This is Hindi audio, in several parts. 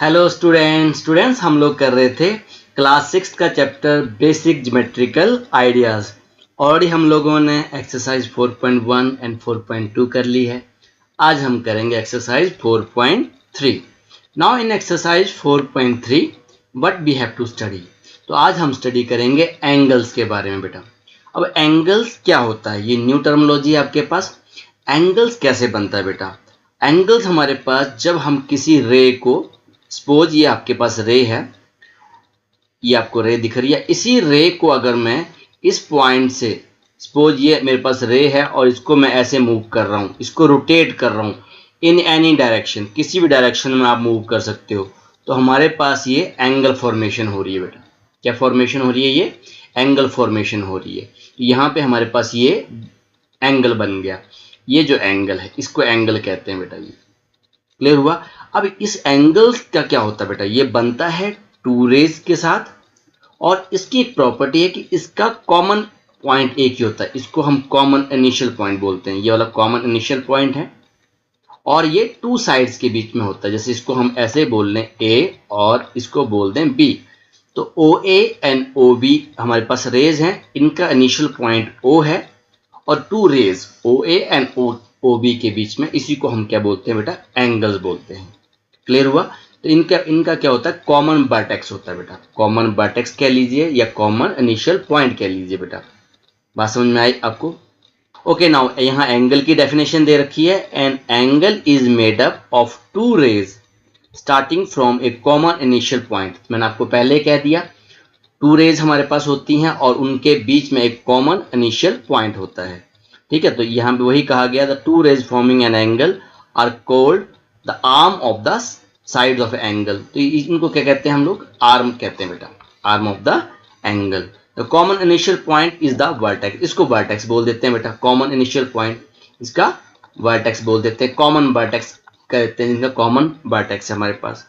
हेलो स्टूडेंट्स हम लोग कर रहे थे क्लास 6 का chapter basic geometrical ideas. Already हम लोगों ने एक्सरसाइज 4.1 एंड 4.2 कर ली है। आज हम करेंगे exercise 4.3। Now in exercise 4.3 what we have to study. तो आज हम स्टडी करेंगे एंगल्स के बारे में बेटा। अब एंगल्स क्या होता है, ये न्यू टर्मिनोलॉजी है आपके पास। एंगल्स कैसे बनता है बेटा? एंगल्स हमारे पास जब हम किसी रे को, सपोज ये आपके पास रे है, ये आपको रे दिख रही है, इसी रे को अगर मैं इस पॉइंट से, सपोज ये मेरे पास रे है और इसको मैं ऐसे मूव कर रहा हूँ, इसको रोटेट कर रहा हूँ इन एनी डायरेक्शन, किसी भी डायरेक्शन में आप मूव कर सकते हो, तो हमारे पास ये एंगल फॉर्मेशन हो रही है बेटा। क्या फॉर्मेशन हो रही है? ये एंगल फॉर्मेशन हो रही है। यहाँ पे हमारे पास ये एंगल बन गया। ये जो एंगल है इसको एंगल कहते हैं बेटा। ये क्लियर हुआ? अब इस एंगल का क्या होता है बेटा, ये बनता है टू रेज के साथ, और इसकी एक प्रॉपर्टी है कि इसका कॉमन पॉइंट एक ही होता है। इसको हम कॉमन इनिशियल पॉइंट बोलते हैं। ये वाला कॉमन इनिशियल पॉइंट है और ये टू साइड्स के बीच में होता है। जैसे इसको हम ऐसे बोल लें ए और इसको बोल दें बी, तो ओ ए एंड ओ बी हमारे पास रेज हैं, इनका इनिशियल पॉइंट ओ है और two rays O A and O B के बीच में, इसी को हम क्या बोलते हैं बेटा? एंगल्स बोलते हैं। क्लियर हुआ? तो इनका क्या होता है? कॉमन वर्टेक्स होता है बेटा। कॉमन वर्टेक्स कह लीजिए या कॉमन इनिशियल पॉइंट कह लीजिए बेटा। बात समझ में आई आपको? ओके, नाउ यहाँ एंगल की डेफिनेशन दे रखी है। An angle is made up of two rays starting from a common initial point. मैंने आपको पहले कह दिया, टू रेज हमारे पास होती हैं और उनके बीच में एक कॉमन इनिशियल पॉइंट होता है। ठीक है, तो यहाँ पे वही कहा गया, the two rays forming an angle are called the arm of the side of angle. तो इनको क्या कहते हैं हम लोग? आर्म कहते हैं बेटा, arm of the angle. The common initial point is the vertex. इसको वर्टेक्स बोल देते हैं बेटा। कॉमन इनिशियल पॉइंट इसका वर्टेक्स बोल देते हैं, कॉमन वर्टेक्स कहते हैं, इनका कॉमन वर्टेक्स है हमारे पास।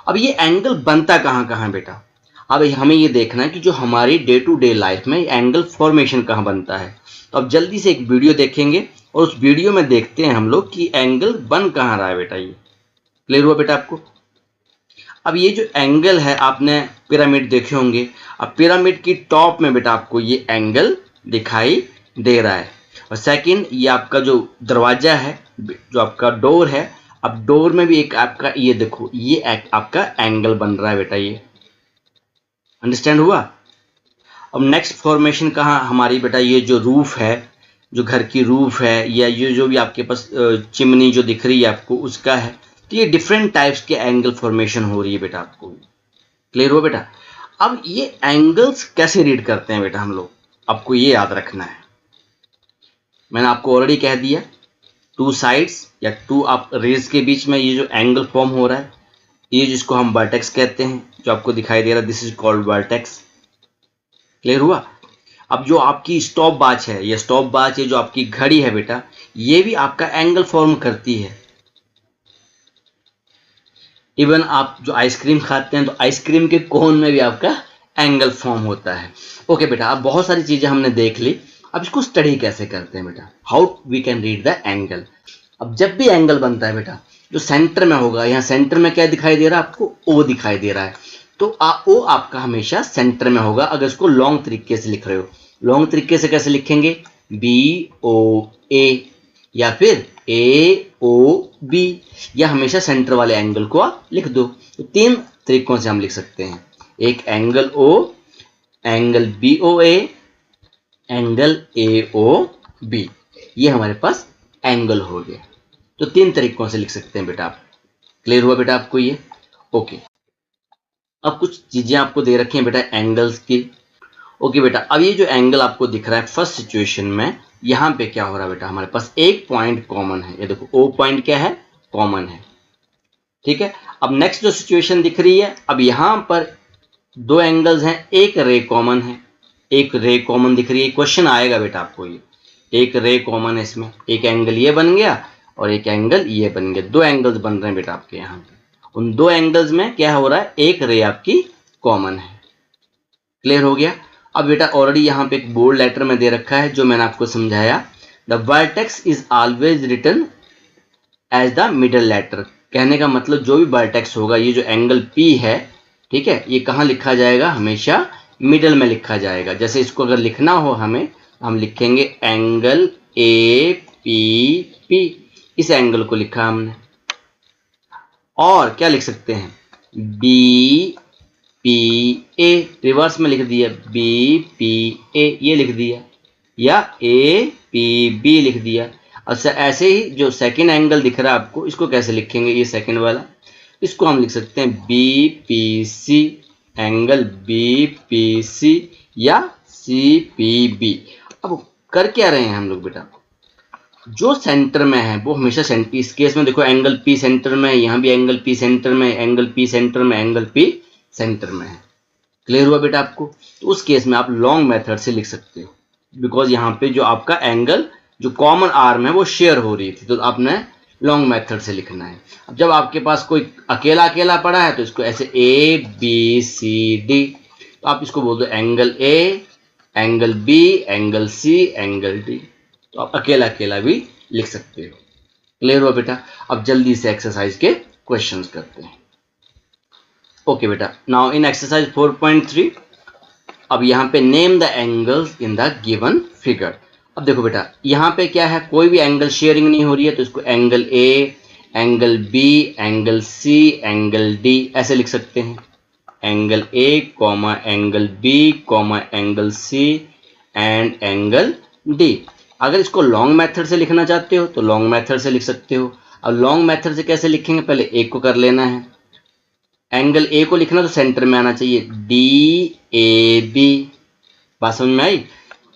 अब ये एंगल बनता कहाँ कहाँ बेटा? अब हमें ये देखना है कि जो हमारी डे टू डे लाइफ में एंगल फॉर्मेशन कहाँ बनता है। तो अब जल्दी से एक वीडियो देखेंगे और उस वीडियो में देखते हैं हम लोग कि एंगल बन कहाँ रहा है बेटा। ये क्लियर हुआ बेटा आपको? अब ये जो एंगल है, आपने पिरामिड देखे होंगे। अब पिरामिड की टॉप में बेटा आपको ये एंगल दिखाई दे रहा है। और सेकंड, ये आपका जो दरवाजा है, जो आपका डोर है, अब डोर में भी एक आपका, ये देखो, ये आपका एंगल बन रहा है बेटा। ये अंडरस्टैंड हुआ? अब नेक्स्ट फॉर्मेशन कहाँ हमारी बेटा? ये जो रूफ है, जो घर की रूफ है, या ये जो भी आपके पास चिमनी जो दिख रही है आपको, उसका है। तो ये डिफरेंट टाइप्स के एंगल फॉर्मेशन हो रही है बेटा आपको। क्लियर हो बेटा? अब ये एंगल्स कैसे रीड करते हैं बेटा हम लोग, आपको ये याद रखना है। मैंने आपको ऑलरेडी कह दिया, टू साइड्स या टू आप रेज के बीच में ये जो एंगल फॉर्म हो रहा है, ये जिसको हम वर्टेक्स कहते हैं, जो आपको दिखाई दे रहा है, this is called vertex. Clear हुआ? अब जो आपकी स्टॉप वॉच है, ये स्टॉप वॉच है, जो आपकी घड़ी है बेटा, ये भी आपका एंगल फॉर्म करती है। इवन आप जो आइसक्रीम खाते हैं, तो आइसक्रीम के कोन में भी आपका एंगल फॉर्म होता है। ओके बेटा, अब बहुत सारी चीजें हमने देख ली। अब इसको स्टडी कैसे करते हैं बेटा? How we can read the angle. अब जब भी एंगल बनता है बेटा, जो सेंटर में होगा, यहाँ सेंटर में क्या दिखाई दे रहा है आपको? ओ दिखाई दे रहा है। तो ओ आपका हमेशा सेंटर में होगा। अगर इसको लॉन्ग तरीके से लिख रहे हो, लॉन्ग तरीके से कैसे लिखेंगे? बी ओ ए या फिर ए ओ बी, या हमेशा सेंटर वाले एंगल को आप लिख दो। तो तीन तरीकों से हम लिख सकते हैं, एक angle O, angle B O A, angle A O B. ये हमारे पास एंगल हो गया। तो तीन तरीकों से लिख सकते हैं बेटा आप। क्लियर हुआ बेटा आपको ये? ओके, अब कुछ चीजें आपको दे रखी हैं बेटा एंगल्स की। ओके बेटा, अब ये जो एंगल आपको दिख रहा है फर्स्ट सिचुएशन में, यहाँ पे क्या हो रहा है बेटा? हमारे पास एक पॉइंट कॉमन है। ये देखो, ओ पॉइंट क्या है? कॉमन है। ठीक है, अब नेक्स्ट जो सिचुएशन दिख रही है, अब यहाँ पर दो एंगल्स हैं, एक रे कॉमन है, एक रे कॉमन दिख रही है। क्वेश्चन आएगा बेटा आपको, ये एक रे कॉमन है, इसमें एक एंगल ये बन गया और एक एंगल ये बन गया। दो एंगल्स बन रहे हैं बेटा आपके यहाँ पे। उन दो एंगल्स में क्या हो रहा है? एक रे आपकी कॉमन है। क्लियर हो गया? अब बेटा ऑलरेडी यहाँ पे एक बोल्ड लेटर में दे रखा है, जो मैंने आपको समझाया, the vertex is always written as the middle letter. कहने का मतलब जो भी वर्टेक्स होगा, ये जो एंगल P है, ठीक है, ये कहाँ लिखा जाएगा, हमेशा मिडल में लिखा जाएगा। जैसे इसको अगर लिखना हो हमें, हम लिखेंगे एंगल APP, इस एंगल को लिखा हमने। और क्या लिख सकते हैं, BPA, रिवर्स में लिख दिया BPA, ये लिख दिया, या APB लिख दिया। अच्छा, ऐसे ही जो सेकंड एंगल दिख रहा है आपको, इसको कैसे लिखेंगे, ये सेकंड वाला, इसको हम लिख सकते हैं BPC, एंगल BPC या CPB। अब कर क्या रहे हैं हम लोग बेटा, जो सेंटर में है वो हमेशा सेंटर, इस केस में देखो एंगल P सेंटर में है, यहाँ भी एंगल P सेंटर में, एंगल P सेंटर में, एंगल P सेंटर में है। क्लियर हुआ बेटा आपको? तो उस केस में आप लॉन्ग मेथड से लिख सकते हो, बिकॉज यहाँ पे जो आपका एंगल जो कॉमन आर्म है वो शेयर हो रही थी, तो आपने लॉन्ग मेथड से लिखना है। अब जब आपके पास कोई अकेला अकेला पड़ा है तो इसको ऐसे ABCD, तो आप इसको बोल दो angle A, angle B, angle C, angle D, तो आप अकेला अकेला भी लिख सकते हो। क्लियर हुआ बेटा? अब जल्दी से एक्सरसाइज के क्वेश्चंस करते हैं। ओके बेटा, नाउ इन एक्सरसाइज 4.3, अब यहाँ पे name the angles in the given figure. अब देखो बेटा, यहाँ पे क्या है, कोई भी एंगल शेयरिंग नहीं हो रही है, तो इसको angle A, angle B, angle C, angle D ऐसे लिख सकते हैं। Angle A, angle B, angle C and angle D। अगर इसको लॉन्ग मेथड से लिखना चाहते हो तो लॉन्ग मेथड से लिख सकते हो। अब लॉन्ग मेथड से कैसे लिखेंगे, पहले एक को कर लेना है। एंगल A को लिखना तो सेंटर में आना चाहिए, DAB। बात समझ में आई?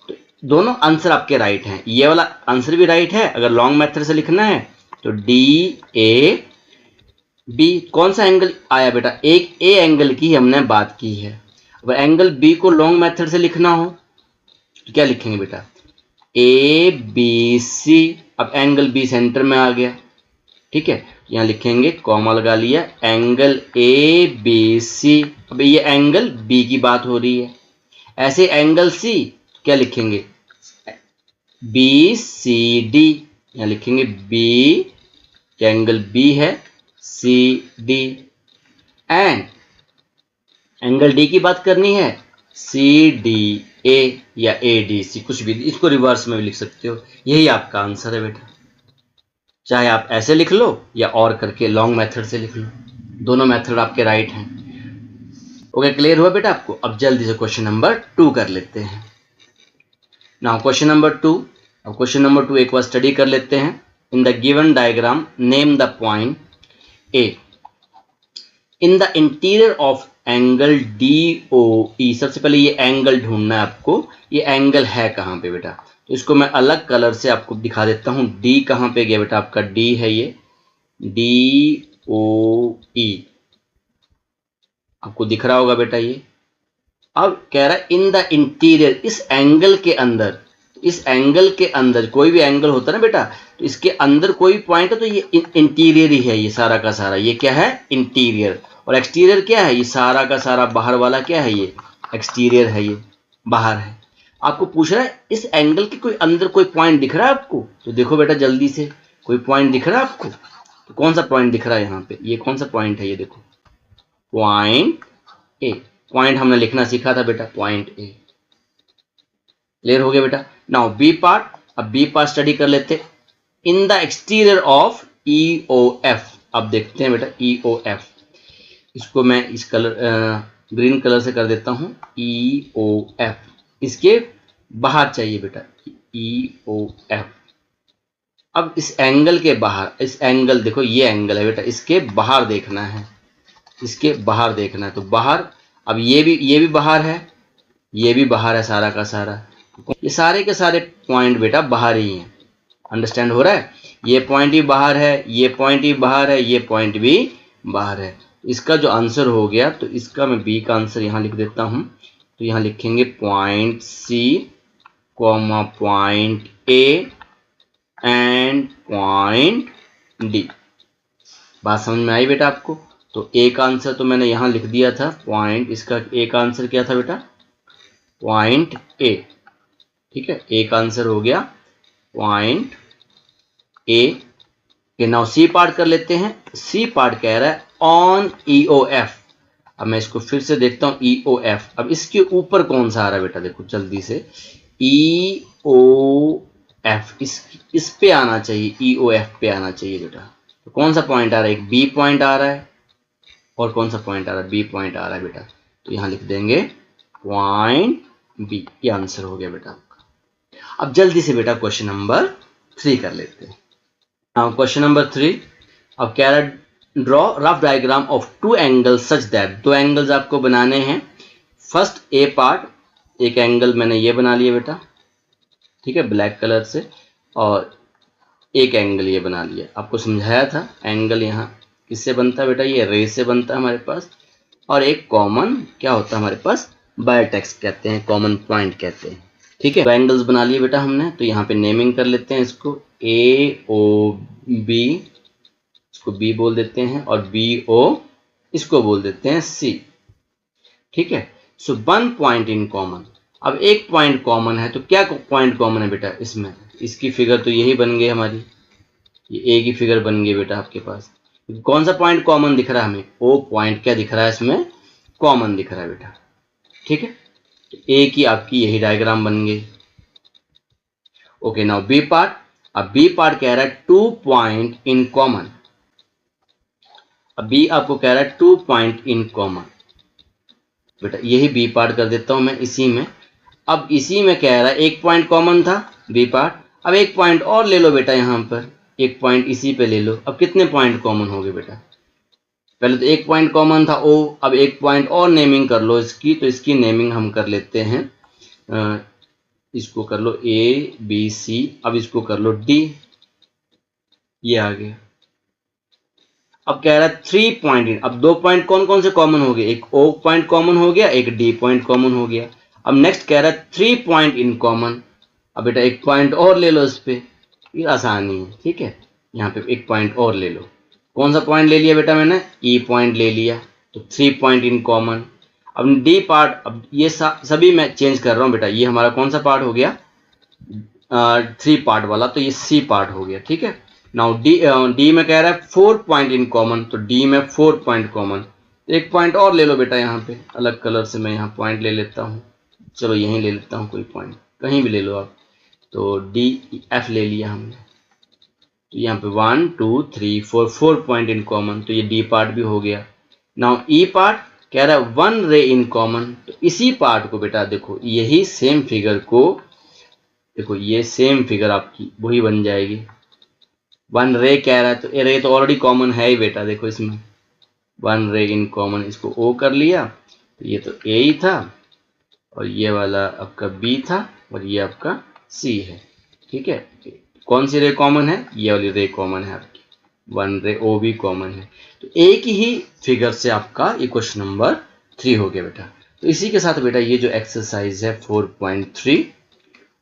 तो दोनों आंसर आपके राइट हैं, ये वाला आंसर भी राइट है। अगर लॉन्ग मेथड से लिखना है तो DAB। कौन सा एंगल आया बेटा, एक A एंगल की हमने बात की है। अगर एंगल B को लॉन्ग मेथड से लिखना हो तो क्या लिखेंगे बेटा, ABC। अब एंगल B सेंटर में आ गया, ठीक है, यहाँ लिखेंगे, कॉमा लगा लिया, एंगल ABC। अब ये एंगल B की बात हो रही है। ऐसे एंगल C क्या लिखेंगे, BCD, यहाँ लिखेंगे B, एंगल B है, CD। एंड एंगल D की बात करनी है, CDA या ADC, कुछ भी, इसको रिवर्स में भी लिख सकते हो। यही आपका आंसर है बेटा, चाहे आप ऐसे लिख लो या और करके लॉन्ग मेथड से लिख लो, दोनों मेथड आपके राइट हैं। ओके, क्लियर हुआ बेटा आपको? अब जल्दी से क्वेश्चन नंबर 2 कर लेते हैं। नाउ क्वेश्चन नंबर 2, अब क्वेश्चन नंबर 2 एक बार स्टडी कर लेते हैं। In the given diagram name the point A in the interior of angle DOE। सबसे पहले ये एंगल ढूंढना है आपको, ये एंगल है कहाँ पे बेटा, तो इसको मैं अलग कलर से आपको दिखा देता हूँ। D कहाँ पे गया बेटा, आपका D है, ये DOE आपको दिख रहा होगा बेटा ये। अब कह रहा है इन द इंटीरियर, इस एंगल के अंदर, इस एंगल के अंदर कोई भी एंगल होता है ना बेटा, तो इसके अंदर कोई पॉइंट है तो ये इंटीरियर ही है, ये सारा का सारा, ये क्या है, इंटीरियर। और एक्सटीरियर क्या है, ये सारा का सारा बाहर वाला क्या है, ये एक्सटीरियर है, ये बाहर है। आपको पूछ रहा है इस एंगल के कोई अंदर कोई पॉइंट दिख रहा है आपको, तो देखो बेटा जल्दी से, कोई पॉइंट दिख रहा है आपको, तो कौन सा पॉइंट दिख रहा है यहाँ पे, ये कौन सा पॉइंट है, ये देखो पॉइंट A। पॉइंट हमने लिखना सीखा था बेटा, पॉइंट A। क्लियर हो गया बेटा? नाउ बी पार्ट, अब बी पार्ट स्टडी कर लेते। In the exterior of EOF, अब देखते हैं बेटा EOF, इसको मैं इस कलर ग्रीन कलर से कर देता हूं, EOF, इसके बाहर चाहिए बेटा EOF। अब इस एंगल के बाहर, इस एंगल देखो ये एंगल है बेटा, इसके बाहर देखना है, इसके बाहर देखना है, तो बाहर, अब ये भी बाहर है, ये भी बाहर है, सारा का सारा, ये सारे के सारे पॉइंट बेटा बाहर ही हैं। अंडरस्टैंड हो रहा है? ये पॉइंट भी बाहर है, ये पॉइंट भी बाहर है, ये पॉइंट भी बाहर है। इसका जो आंसर हो गया, तो इसका मैं बी का आंसर यहाँ लिख देता हूँ, तो यहाँ लिखेंगे point C, point A and point D। बात समझ में आई बेटा आपको? तो ए का आंसर तो मैंने यहाँ लिख दिया था पॉइंट, इसका ए का आंसर क्या था बेटा, पॉइंट A। ठीक है, ए का आंसर हो गया point A now C part कर लेते हैं। सी पार्ट कह रहा है ऑन EOF। अब मैं इसको फिर से देखता हूं EOF। अब इसके ऊपर कौन सा आ रहा है बेटा, देखो जल्दी से EOF, इस पे आना चाहिए, EOF पे आना चाहिए बेटा। तो कौन सा पॉइंट आ रहा है, एक बी पॉइंट आ रहा है और कौन सा पॉइंट आ रहा है, बी पॉइंट आ रहा है बेटा। तो यहां लिख देंगे पॉइंट बी, ये आंसर हो गया बेटा आपका। अब जल्दी से बेटा क्वेश्चन नंबर 3 कर लेते हैं। क्वेश्चन नंबर 3 अब कह रहा है draw rough diagram of two angles such that, दो एंगल्स आपको बनाने हैं। फर्स्ट ए पार्ट, एक एंगल मैंने ये बना लिया बेटा, ठीक है, ब्लैक कलर से, और एक एंगल ये बना लिया। आपको समझाया था एंगल यहाँ किससे बनता है बेटा, ये रे से बनता है हमारे पास, और एक कॉमन क्या होता है हमारे पास, वर्टेक्स कहते हैं, कॉमन पॉइंट कहते हैं, ठीक है। तो एंगल्स बना लिए बेटा हमने, तो यहाँ पे नेमिंग कर लेते हैं इसको AOB, इसको B बोल देते हैं, और BO इसको बोल देते हैं C, ठीक है। So one point in common, अब एक पॉइंट कॉमन है, तो क्या पॉइंट कॉमन है बेटा इसमें, इसकी फिगर तो यही बन गई हमारी, ये ए की फिगर बन गई बेटा आपके पास। कौन सा पॉइंट कॉमन दिख रहा है हमें, ओ पॉइंट क्या दिख रहा है इसमें, कॉमन दिख रहा है बेटा, ठीक है। ए की आपकी यही डायग्राम बन गई। ओके नाउ बी पार्ट, अब बी पार्ट कह रहा है टू पॉइंट इन कॉमन। अब बी आपको कह रहा है टू पॉइंट इन कॉमन, बेटा यही बी पार्ट कर देता हूं मैं इसी में। अब इसी में कह रहा है एक पॉइंट कॉमन था बी पार्ट, अब एक पॉइंट और ले लो बेटा, यहां पर एक पॉइंट इसी पे ले लो। अब कितने पॉइंट कॉमन हो गए बेटा, पहले तो एक पॉइंट कॉमन था ओ, अब एक पॉइंट और नेमिंग कर लो इसकी, तो इसकी नेमिंग हम कर लेते हैं, इसको कर लो ABC, अब इसको कर लो D, ये आ गया। अब कह रहा है 3 पॉइंट, अब दो पॉइंट कौन कौन से कॉमन हो गए, एक O पॉइंट कॉमन हो गया, एक D पॉइंट कॉमन हो गया। अब नेक्स्ट कह रहा है 3 पॉइंट इन कॉमन, अब बेटा एक पॉइंट और ले लो इस पे, ये आसानी है, ठीक है। यहाँ पे एक पॉइंट और ले लो, कौन सा पॉइंट ले लिया बेटा मैंने, E पॉइंट ले लिया, तो 3 पॉइंट इन कॉमन। अब D पार्ट, अब ये सभी मैं चेंज कर रहा हूँ बेटा, ये हमारा कौन सा पार्ट हो गया, 3 पार्ट वाला, तो ये C पार्ट हो गया, ठीक है। नाउ D में कह रहा है 4 पॉइंट इन कॉमन, तो D में 4 पॉइंट कॉमन, एक पॉइंट और ले लो बेटा, यहाँ पे अलग कलर से मैं यहाँ पॉइंट ले लेता हूँ, चलो यहीं ले लेता हूँ, कोई पॉइंट कहीं भी ले लो आप। तो DF ले लिया हमने, तो यहाँ पे 1 2 3 4 पॉइंट इन कॉमन, तो ये D पार्ट भी हो गया। नाउ E पार्ट कह रहा है 1 रे इन कॉमन, तो इसी पार्ट को बेटा देखो, यही सेम फिगर को देखो, ये सेम फिगर आपकी वही बन जाएगी। 1 रे कह रहा है, तो रे तो ऑलरेडी कॉमन है ही बेटा, देखो इसमें 1 रे इन कॉमन, इसको O कर लिया, तो ये तो A ही था, और ये वाला आपका B था, और ये आपका C है, ठीक है। कौन सी रे कॉमन है, ये वाली रे कॉमन है आपकी, 1 रे O भी कॉमन है। तो एक ही फिगर से आपका ये क्वेश्चन नंबर 3 हो गया बेटा। तो इसी के साथ बेटा ये जो एक्सरसाइज है 4.3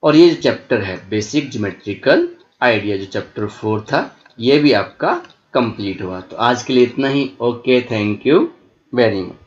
और ये जो चैप्टर है बेसिक ज्योमेट्रिकल आइडिया, जो चैप्टर 4 था, ये भी आपका कंप्लीट हुआ। तो आज के लिए इतना ही। Okay, thank you very much.